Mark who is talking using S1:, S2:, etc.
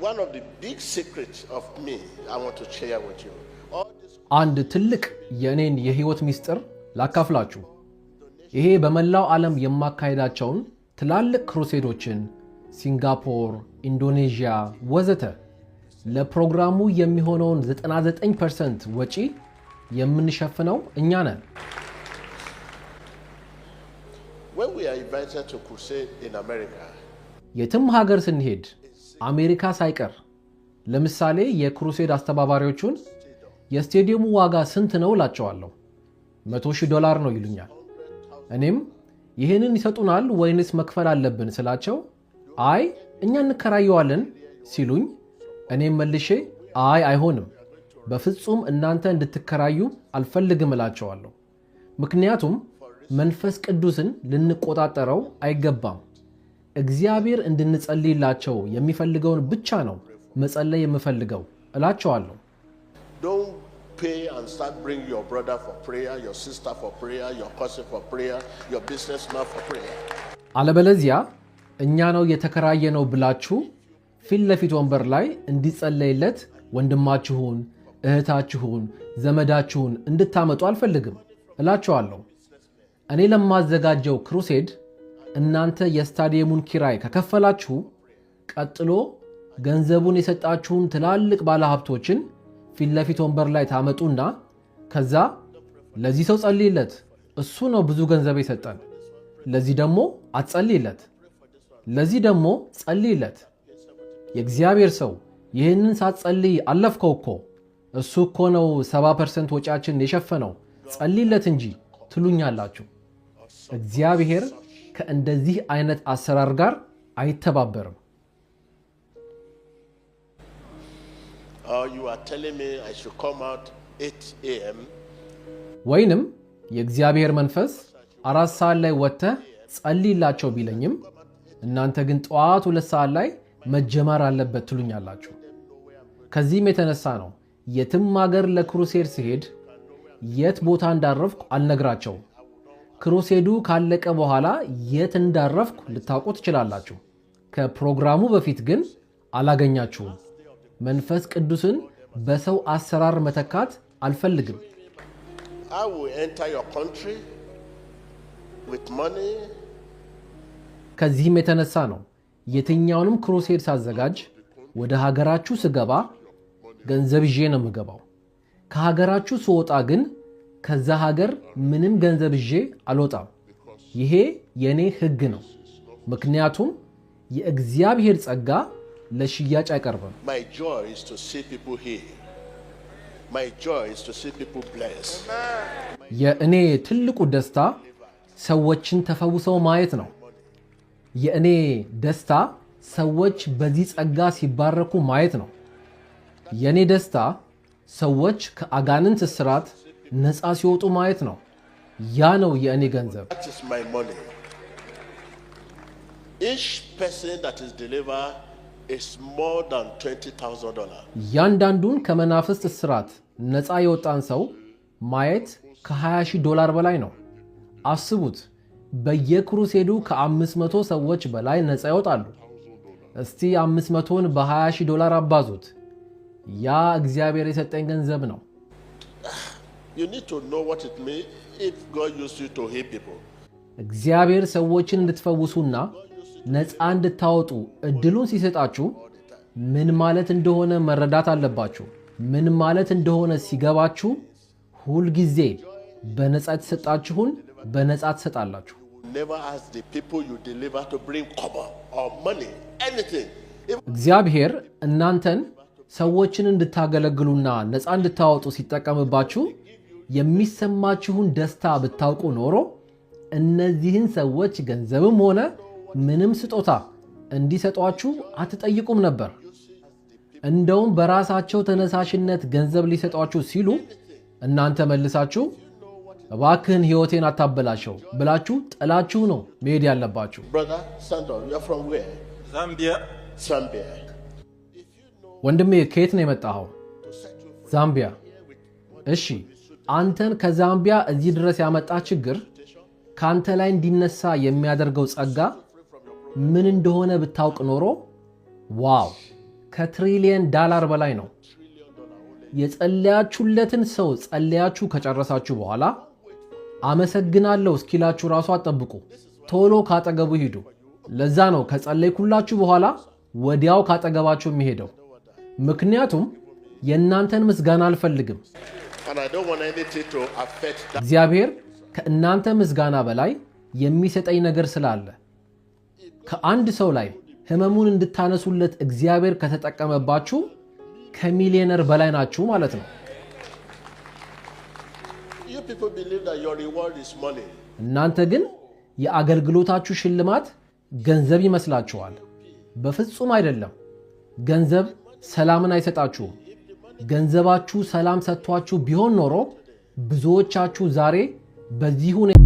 S1: One of the big secrets of me I want to share with you.
S2: አንድ ትልቅ የኔን የህይወት ሚስጥር ላካፍላችሁ። ይሄ በመላው ዓለም የማካሄዳቸውን ትላልቅ ክሩሴዶችን ሲንጋፖር፣ ኢንዶኔዥያ ወዘተ ለፕሮግራሙ የሚሆነውን 99% ወጪ የምንሸፍነው እኛ ነን።
S1: When we are invited to crusade in America,
S2: የትም ሀገር ስንሄድ አሜሪካ ሳይቀር ለምሳሌ የክሩሴድ አስተባባሪዎቹን የስቴዲየሙ ዋጋ ስንት ነው እላቸዋለሁ። $100,000 ነው ይሉኛል። እኔም ይሄንን ይሰጡናል ወይንስ መክፈል አለብን ስላቸው አይ እኛ እንከራየዋለን ሲሉኝ እኔም መልሼ አይ አይሆንም በፍጹም እናንተ እንድትከራዩ አልፈልግም እላቸዋለሁ። ምክንያቱም መንፈስ ቅዱስን ልንቆጣጠረው አይገባም። እግዚአብሔር እንድንጸልይላቸው የሚፈልገውን ብቻ ነው መጸለይ የምፈልገው እላቸዋለሁ።
S1: don't pay and start bring your brother for prayer, your sister for prayer, your cousin for prayer, your businessman for prayer.
S2: አለበለዚያ እኛ ነው የተከራየነው ብላችሁ ፊት ለፊት ወንበር ላይ እንዲጸለይለት ወንድማችሁን፣ እህታችሁን፣ ዘመዳችሁን እንድታመጡ አልፈልግም እላቸዋለሁ። እኔ ለማዘጋጀው ክሩሴድ እናንተ የስታዲየሙን ኪራይ ከከፈላችሁ ቀጥሎ ገንዘቡን የሰጣችሁን ትላልቅ ባለሀብቶችን ፊት ለፊት ወንበር ላይ ታመጡና ከዛ ለዚህ ሰው ጸልይለት፣ እሱ ነው ብዙ ገንዘብ የሰጠን፣ ለዚህ ደግሞ አትጸልይለት፣ ለዚህ ደግሞ ጸልይለት፣ የእግዚአብሔር ሰው ይህንን ሳትጸልይ አለፍከው እኮ፣ እሱ እኮ ነው 70% ወጪያችን የሸፈነው፣ ጸልይለት እንጂ ትሉኛላችሁ። እግዚአብሔር ከእንደዚህ አይነት አሰራር ጋር አይተባበርም።
S1: You are telling me I should come out 8 a.m.
S2: ወይንም የእግዚአብሔር መንፈስ 4 ሰዓት ላይ ወጥተህ ጸልይላቸው ቢለኝም እናንተ ግን ጠዋት 2 ሰዓት ላይ መጀመር አለበት ትሉኛላችሁ። ከዚህም የተነሳ ነው የትም ሀገር ለክሩሴድ ሲሄድ የት ቦታ እንዳረፍኩ አልነግራቸውም። ክሩሴዱ ካለቀ በኋላ የት እንዳረፍኩ ልታውቁ ትችላላችሁ። ከፕሮግራሙ በፊት ግን አላገኛችሁም። መንፈስ ቅዱስን በሰው አሰራር መተካት አልፈልግም።
S1: I will enter your country with money.
S2: ከዚህም የተነሳ ነው የትኛውንም ክሩሴድ ሳዘጋጅ ወደ ሀገራችሁ ስገባ ገንዘብ ይዤ ነው የምገባው። ከሀገራችሁ ስወጣ ግን ከዛ ሀገር ምንም ገንዘብ ይዤ አልወጣም። ይሄ የኔ ህግ ነው። ምክንያቱም የእግዚአብሔር ጸጋ ለሽያጭ አይቀርብም።
S1: My joy is to see people healed. My joy is to see people blessed.
S2: የእኔ ትልቁ ደስታ ሰዎችን ተፈውሰው ማየት ነው። የእኔ ደስታ ሰዎች በዚህ ጸጋ ሲባረኩ ማየት ነው። የኔ ደስታ ሰዎች ከአጋንንት እስራት ነፃ ሲወጡ ማየት ነው። ያ ነው የእኔ ገንዘብ።
S1: That is my money. Each person that is delivered is more than $20,000.
S2: ያንዳንዱን ከመናፍስት እስራት ነፃ የወጣን ሰው ማየት $20,000 በላይ ነው። አስቡት፣ በየክሩሴዱ ከ500 ሰዎች በላይ ነፃ ይወጣሉ። እስቲ 500ን በ$20,000 አባዙት። ያ እግዚአብሔር የሰጠኝ ገንዘብ ነው።
S1: You need to know what it means if God used you to heal people.
S2: እግዚአብሔር ሰዎችን እንድትፈውሱና ነፃ እንድታወጡ እድሉን ሲሰጣችሁ ምን ማለት እንደሆነ መረዳት አለባችሁ። ምን ማለት እንደሆነ ሲገባችሁ ሁል ጊዜ በነፃ የተሰጣችሁን በነፃ ትሰጣላችሁ።
S1: Never ask the people you deliver to bring cover or money, anything.
S2: እግዚአብሔር እናንተን ሰዎችን እንድታገለግሉና ነፃ እንድታወጡ ሲጠቀምባችሁ የሚሰማችሁን ደስታ ብታውቁ ኖሮ እነዚህን ሰዎች ገንዘብም ሆነ ምንም ስጦታ እንዲሰጧችሁ አትጠይቁም ነበር። እንደውም በራሳቸው ተነሳሽነት ገንዘብ ሊሰጧችሁ ሲሉ እናንተ መልሳችሁ እባክህን ሕይወቴን አታበላሸው ብላችሁ ጥላችሁ ነው መሄድ ያለባችሁ።
S1: Brother, stand up. You're from where? Zambia.
S2: ወንድሜ ከየት ነው የመጣኸው? ዛምቢያ። እሺ፣ አንተን ከዛምቢያ እዚህ ድረስ ያመጣ ችግር ካንተ ላይ እንዲነሳ የሚያደርገው ጸጋ ምን እንደሆነ ብታውቅ ኖሮ ዋው ከትሪሊየን ዳላር በላይ ነው። የጸለያችሁለትን ሰው ጸለያችሁ ከጨረሳችሁ በኋላ አመሰግናለሁ እስኪላችሁ ራሱ አትጠብቁ። ቶሎ ካጠገቡ ሂዱ። ለዛ ነው ከጸለይኩላችሁ በኋላ ወዲያው ካጠገባችሁ የሚሄደው። ምክንያቱም የእናንተን ምስጋና አልፈልግም። እግዚአብሔር ከእናንተ ምስጋና በላይ የሚሰጠኝ ነገር ስላለ ከአንድ ሰው ላይ ህመሙን እንድታነሱለት እግዚአብሔር ከተጠቀመባችሁ ከሚሊዮነር በላይ ናችሁ ማለት ነው። እናንተ ግን የአገልግሎታችሁ ሽልማት ገንዘብ ይመስላችኋል። በፍጹም አይደለም። ገንዘብ ሰላምን አይሰጣችሁም። ገንዘባችሁ ሰላም ሰጥቷችሁ ቢሆን ኖሮ ብዙዎቻችሁ ዛሬ በዚህ ሁኔታ